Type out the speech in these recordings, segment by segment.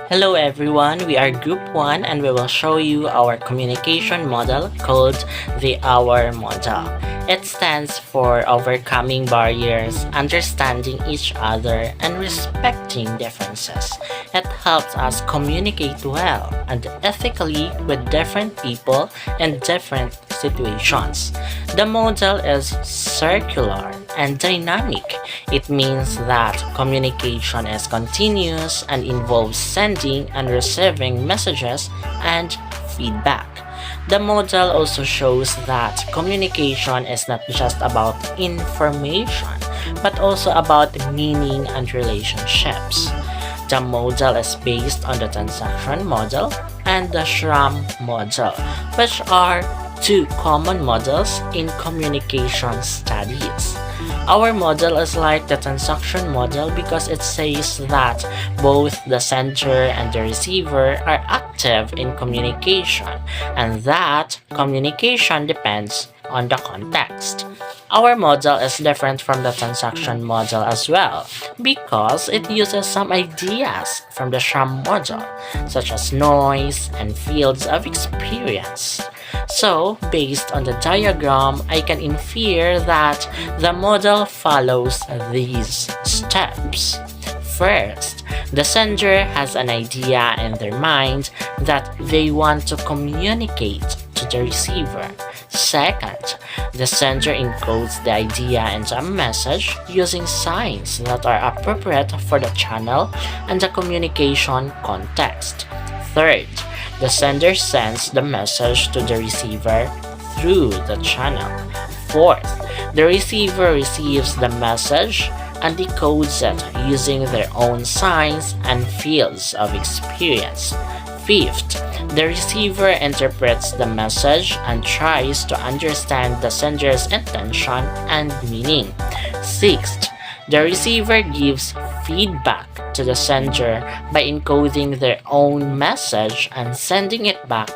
Hello everyone, we are Group 1 and we will show you our communication model called the OUR model. It stands for overcoming barriers, understanding each other, and respecting differences. It helps us communicate well and ethically with different people in different situations. The model is circular and dynamic. It means that communication is continuous and involves sending and receiving messages and feedback. The model also shows that communication is not just about information, but also about meaning and relationships. The model is based on the transaction model and the Schramm model, which are two common models in communication studies. Our model is like the transaction model because it says that both the sender and the receiver are active in communication and that communication depends on the context. Our model is different from the transaction model as well because it uses some ideas from the Schramm model, such as noise and fields of experience. So, based on the diagram, I can infer that the model follows these steps. First, the sender has an idea in their mind that they want to communicate to the receiver. Second, the sender encodes the idea into a message using signs that are appropriate for the channel and the communication context. Third, the sender sends the message to the receiver through the channel. Fourth, the receiver receives the message and decodes it using their own signs and fields of experience. Fifth, the receiver interprets the message and tries to understand the sender's intention and meaning. Sixth, the receiver gives feedback to the sender by encoding their own message and sending it back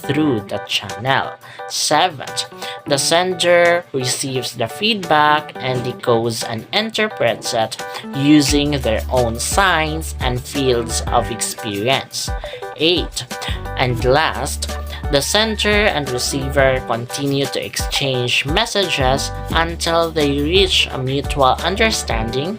through the channel. Seventh, the sender receives the feedback and decodes and interprets it using their own signs and fields of experience. Eight, and last, the sender and receiver continue to exchange messages until they reach a mutual understanding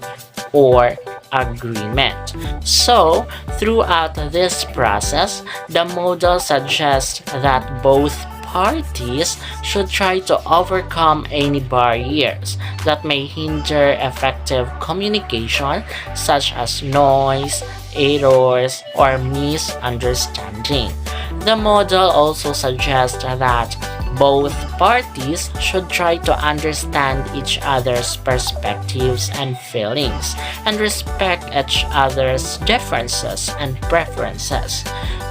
or agreement. So, throughout this process, the model suggests that both parties should try to overcome any barriers that may hinder effective communication, such as noise, errors, or misunderstanding. The model also suggests that both parties should try to understand each other's perspectives and feelings and respect each other's differences and preferences.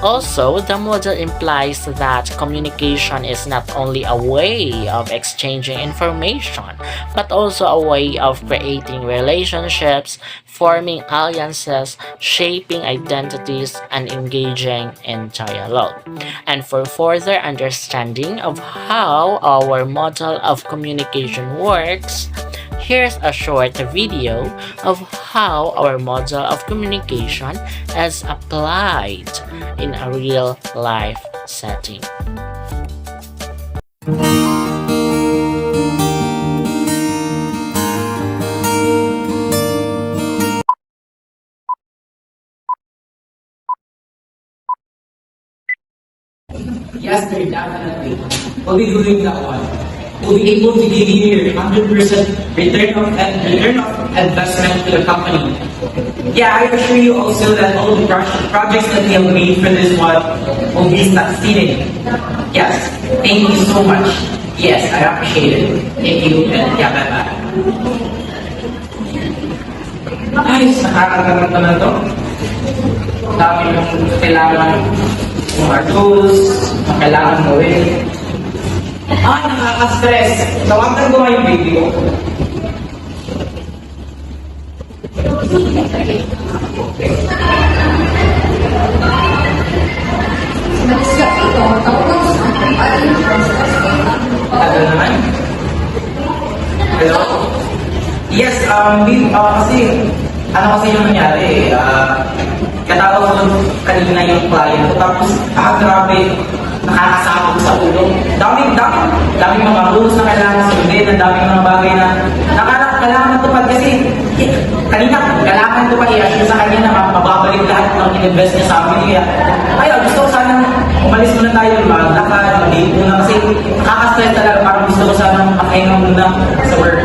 Also, the model implies that communication is not only a way of exchanging information, but also a way of creating relationships, forming alliances, shaping identities, and engaging in dialogue. And for further understanding of how our model of communication works, here's a short video of how our model of communication is applied in a real-life setting. Yes, sir, definitely. We'll be doing that one. We'll be able to give you 100% return of investment to the company. Yeah, I assure you also that all the projects that we have made for this one will be succeeding. Yes, thank you so much. Yes, I appreciate it. Thank you, and yeah, bye-bye. Ayos, nakakatarap naman to. Dami yung kailangan yung our goals, ang kailangan gawin. Nakaka-stress. Tawagan ko nga yung video. Tagal naman. Hello? Yes, kasi, ano kasi yung nangyari, katawag ko kanina yung client ko, tapos, grabe, nakakasama ko sa ulo. Daming mga rules na kailangan sundin, ang daming mga bagay na kailangan matupad kasi, kanina, kailangan ko pa i-assure sa kanya na mababalik lahat ng in-invest niya sa amin. Kaya, gusto ko sana umalis muna tayo, maglakad, mag-date muna kasi nakaka-stress talaga, parang gusto ko sana makahinga muna sa work.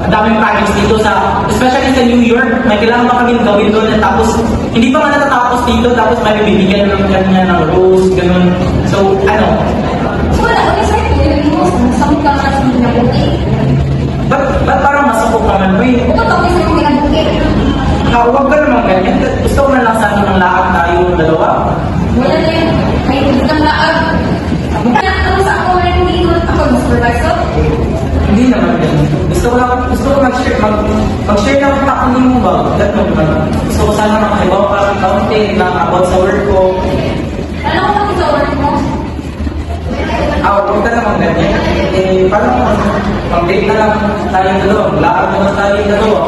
Ang daming projects dito especially sa New York, may kailangan pa kami gawin doon, tapos hindi pa nga natatapos dito, tapos may bibigyan ng kanya ng rules, ganun. So, Wala, okay sir, hindi mo samot ka na sa mga buki. ba't parang masakop naman mo eh? Ito okay sir, hindi ka buki. Huwag ka naman ganyan. Gusto ko na lang sana ng lakad tayo dalawa. Wala na yun, may higitang laag. Ano sa ako rin dito, ako ang supervisor. Hindi naman ganyan. Gusto ko mag-share ng pakuli mo ba? Ganun ba? Gusto ko sana makahibaw pa ng kaunti na about sa work ko. Ano ko sa work mo? Huwag ka naman ganyan. Parang mag-date na lang tayo dalawa. Lakad na lang tayo dalawa.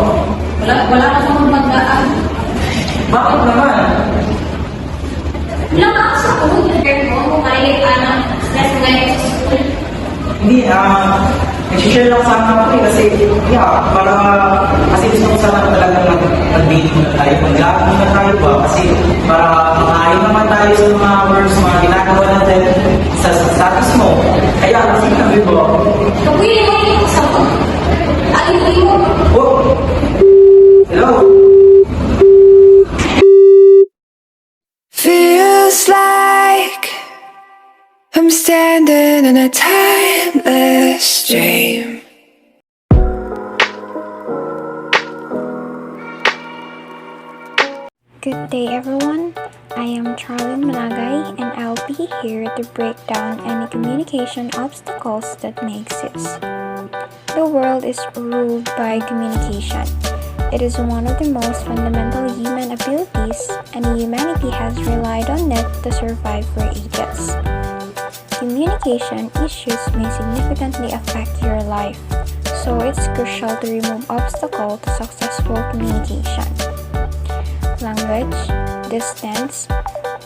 Wala ka sa mga pagdaan. Bakit naman? Wala ka sa kung prepare mo kung may stress ngayon sa school. Hindi, nag-share lang sana ako kasi, kasi gusto ko sana talagang mag-date muna tayo, mag-lakad muna tayo ba, kasi para makaayon naman tayo sa mga works, mga ginagawa natin sa status mo. Kaya, kasi sabi ko, Kapili mo yung sa ko. Alin mo. oh, hello? Feels like I'm standing in a timeless dream. Good day everyone, I am Charlene Managay and I'll be here to break down any communication obstacles that may exist. The world is ruled by communication. It is one of the most fundamental human abilities and humanity has relied on it to survive for ages. Communication issues may significantly affect your life, so it's crucial to remove obstacles to successful communication. Language, distance,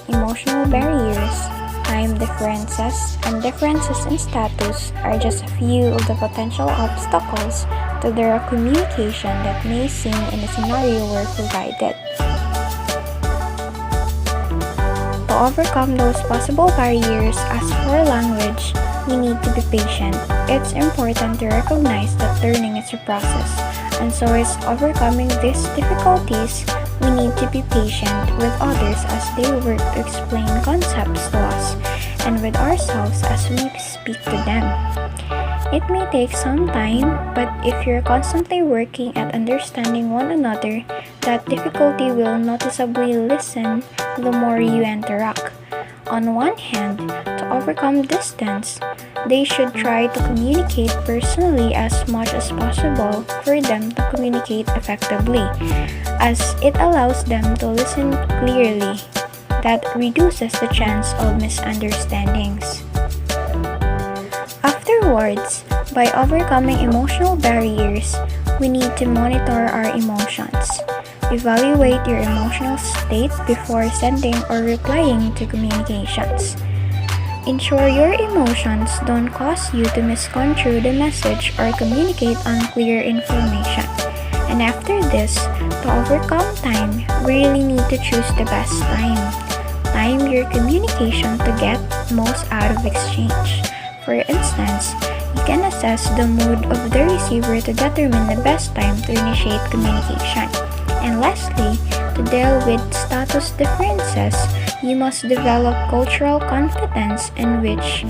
emotional barriers, time differences, and differences in status are just a few of the potential obstacles to direct communication that may seem in the scenario we're provided. To overcome those possible barriers, as for language, we need to be patient. It's important to recognize that learning is a process, and so is overcoming these difficulties. We need to be patient with others as they work to explain concepts to us, and with ourselves as we speak to them. It may take some time, but if you're constantly working at understanding one another, that difficulty will noticeably lessen the more you interact. On one hand, to overcome distance, they should try to communicate personally as much as possible for them to communicate effectively, as it allows them to listen clearly. That reduces the chance of misunderstandings. Afterwards, by overcoming emotional barriers, we need to monitor our emotions. Evaluate your emotional state before sending or replying to communications. Ensure your emotions don't cause you to misconstrue the message or communicate unclear information. And after this, to overcome time, we really need to choose the best time. Time your communication to get most out of exchange. For instance, you can assess the mood of the receiver to determine the best time to initiate communication. And lastly, to deal with status differences, you must develop cultural competence in which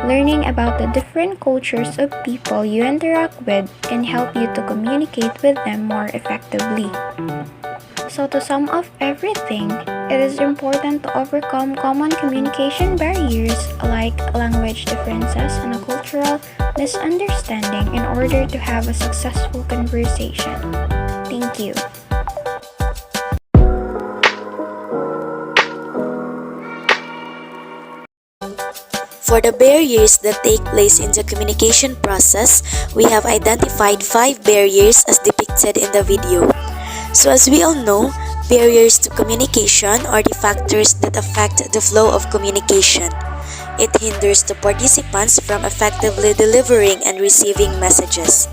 learning about the different cultures of people you interact with can help you to communicate with them more effectively. So to sum up everything, it is important to overcome common communication barriers like language differences and a cultural misunderstanding in order to have a successful conversation. Thank you. For the barriers that take place in the communication process, we have identified 5 barriers as depicted in the video. So as we all know, barriers to communication are the factors that affect the flow of communication. It hinders the participants from effectively delivering and receiving messages.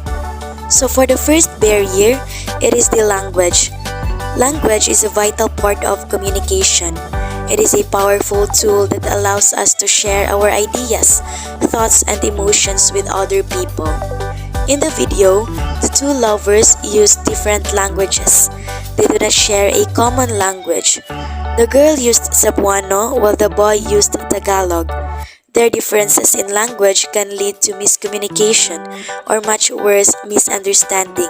So for the first barrier, it is the language. Language is a vital part of communication. It is a powerful tool that allows us to share our ideas, thoughts, and emotions with other people. In the video, the two lovers use different languages. They do not share a common language. The girl used Cebuano while the boy used Tagalog. Their differences in language can lead to miscommunication or much worse, misunderstanding.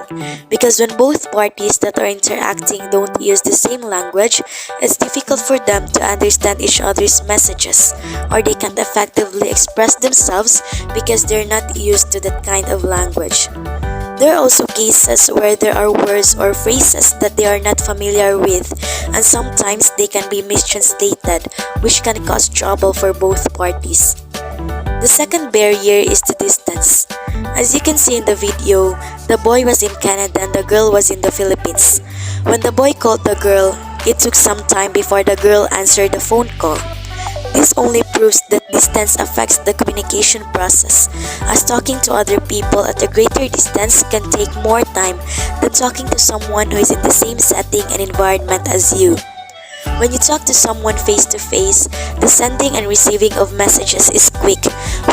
Because when both parties that are interacting don't use the same language, it's difficult for them to understand each other's messages, or they can't effectively express themselves because they're not used to that kind of language. There are also cases where there are words or phrases that they are not familiar with, and sometimes they can be mistranslated, which can cause trouble for both parties. The second barrier is the distance. As you can see in the video, the boy was in Canada and the girl was in the Philippines. When the boy called the girl, it took some time before the girl answered the phone call. This only proves that distance affects the communication process, as talking to other people at a greater distance can take more time than talking to someone who is in the same setting and environment as you. When you talk to someone face to face, the sending and receiving of messages is quick,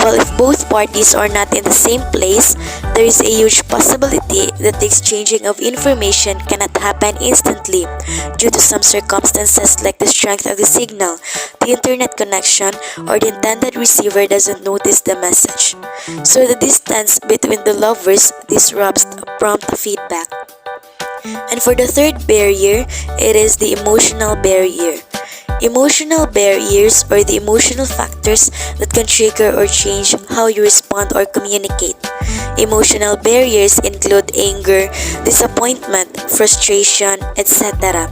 while if both parties are not in the same place, there is a huge possibility that the exchanging of information cannot happen instantly due to some circumstances like the strength of the signal, the internet connection, or the intended receiver doesn't notice the message. So the distance between the lovers disrupts prompt feedback. And for the third barrier, it is the emotional barrier. Emotional barriers are the emotional factors that can trigger or change how you respond or communicate. Emotional barriers include anger, disappointment, frustration, etc.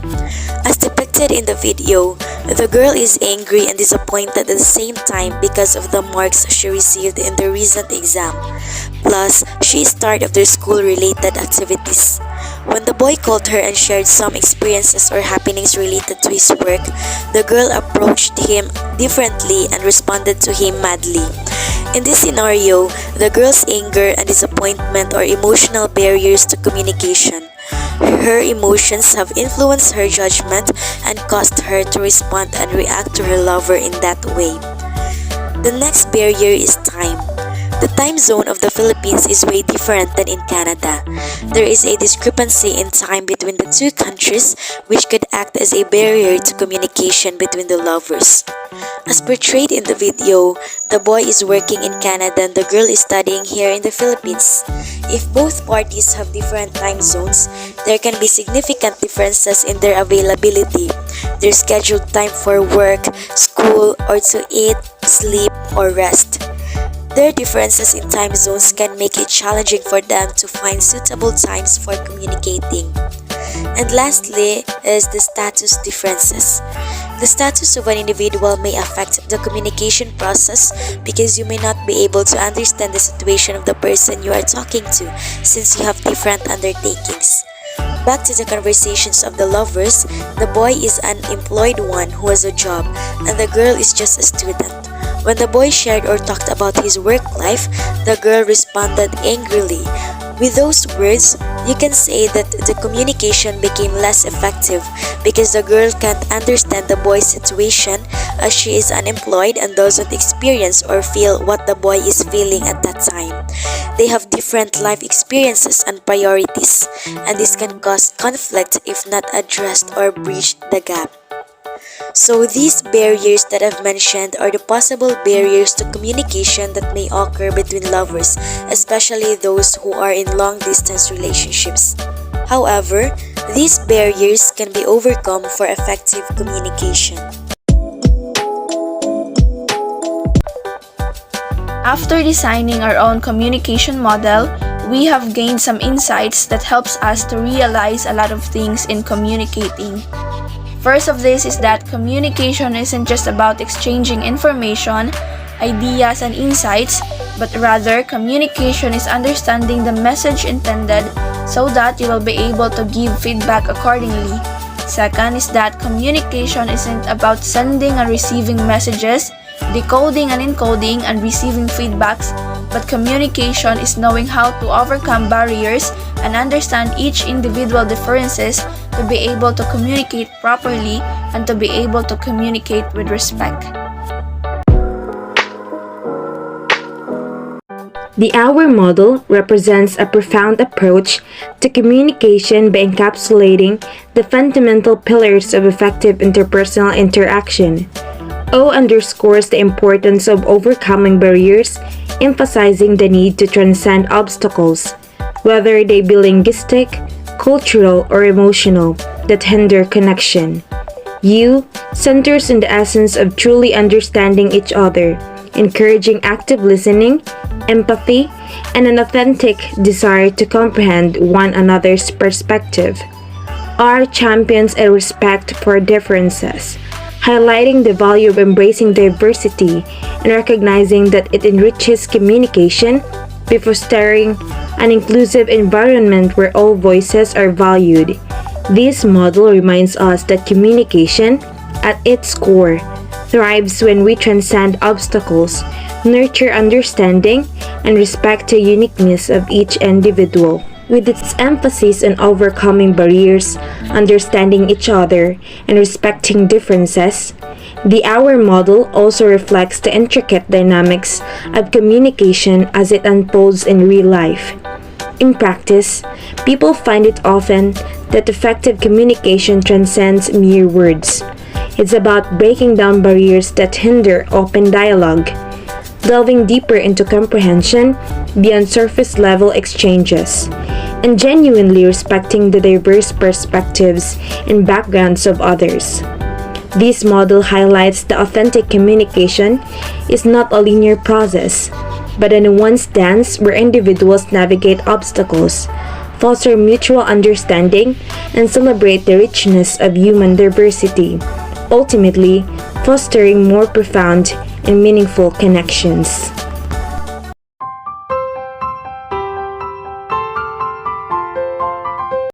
As depicted in the video, the girl is angry and disappointed at the same time because of the marks she received in the recent exam. Plus, she is tired of their school-related activities. When the boy called her and shared some experiences or happenings related to his work, the girl approached him differently and responded to him madly. In this scenario, the girl's anger and disappointment are emotional barriers to communication. Her emotions have influenced her judgment and caused her to respond and react to her lover in that way. The next barrier is time. The time zone of the Philippines is way different than in Canada. There is a discrepancy in time between the two countries, which could act as a barrier to communication between the lovers. As portrayed in the video, the boy is working in Canada and the girl is studying here in the Philippines. If both parties have different time zones, there can be significant differences in their availability, their scheduled time for work, school, or to eat, sleep, or rest. Their differences in time zones can make it challenging for them to find suitable times for communicating. And lastly is the status differences. The status of an individual may affect the communication process because you may not be able to understand the situation of the person you are talking to since you have different undertakings. Back to the conversations of the lovers, the boy is an employed one who has a job and the girl is just a student. When the boy shared or talked about his work life, the girl responded angrily. With those words, you can say that the communication became less effective because the girl can't understand the boy's situation as she is unemployed and doesn't experience or feel what the boy is feeling at that time. They have different life experiences and priorities, and this can cause conflict if not addressed or bridge the gap. So these barriers that I've mentioned are the possible barriers to communication that may occur between lovers, especially those who are in long-distance relationships. However, these barriers can be overcome for effective communication. After designing our own communication model, we have gained some insights that helps us to realize a lot of things in communicating. First of this is that communication isn't just about exchanging information, ideas, and insights, but rather communication is understanding the message intended so that you will be able to give feedback accordingly. Second is that communication isn't about sending and receiving messages, decoding and encoding, and receiving feedbacks, but communication is knowing how to overcome barriers and understand each individual differences to be able to communicate properly and to be able to communicate with respect. The Hour model represents a profound approach to communication by encapsulating the fundamental pillars of effective interpersonal interaction. O underscores the importance of overcoming barriers, emphasizing the need to transcend obstacles, whether they be linguistic, cultural, or emotional, that hinder connection. U centers in the essence of truly understanding each other, encouraging active listening, empathy, and an authentic desire to comprehend one another's perspective. R champions a respect for differences, highlighting the value of embracing diversity and recognizing that it enriches communication by fostering an inclusive environment where all voices are valued. This model reminds us that communication, at its core, thrives when we transcend obstacles, nurture understanding, and respect the uniqueness of each individual. With its emphasis on overcoming barriers, understanding each other, and respecting differences, the Hour model also reflects the intricate dynamics of communication as it unfolds in real life. In practice, people find it often that effective communication transcends mere words. It's about breaking down barriers that hinder open dialogue, delving deeper into comprehension beyond surface-level exchanges, and genuinely respecting the diverse perspectives and backgrounds of others. This model highlights that authentic communication is not a linear process, but a nuanced dance where individuals navigate obstacles, foster mutual understanding, and celebrate the richness of human diversity, ultimately fostering more profound and meaningful connections.